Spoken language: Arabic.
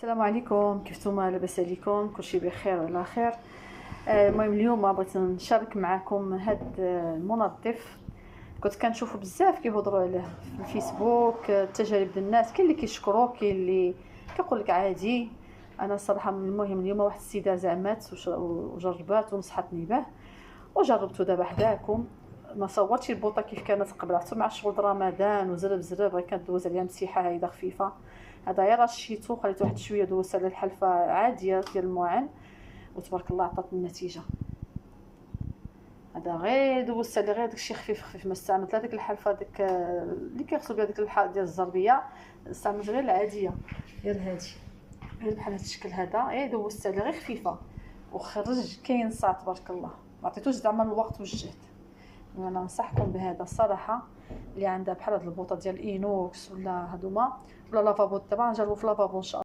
السلام عليكم، كيف نتوما؟ لاباس عليكم؟ كلشي بخير وعلى خير. المهم اليوم بغيت نشارك معكم هاد المنظف. كنت كنشوفو بزاف كيهضروا عليه في الفيسبوك، التجارب ديال الناس، كاين اللي كيشكروه، كاين اللي كيقول لك عادي. انا صراحه المهم اليوم واحد السيده زعمات وجربات ونصحتني به وجربته دابا حداكم. ما صورتش البوطه كيف كانت قبل، حتى مع شغل رمضان وزرب غير كانت دوز عليها مسيحه هايده خفيفه. هذا غير رشيتو خليته واحد شويه دوزت على الحلفه عاديه ديال المعن وتبارك الله عطات النتيجه. هذا غير دوزت عليه غير داكشي خفيف خفيف، ما استعملت لا ديك الحلفه ديك اللي كيغسلوا بها ديك الحال ديال الزربيه، استعملت غير العاديه غير هادي، غير بحال هاد الشكل هذا. غير دوزت عليه غير خفيفه وخرج كاين صاع تبارك الله. ما عطيتوش زعما الوقت والجهد. انا ننصحكم بهذا الصراحه، اللي عندها بحال هاد البوطه ديال اينوكس ولا هادوما ولا لافابو. دابا نجربوا في لافابو ان شاء الله.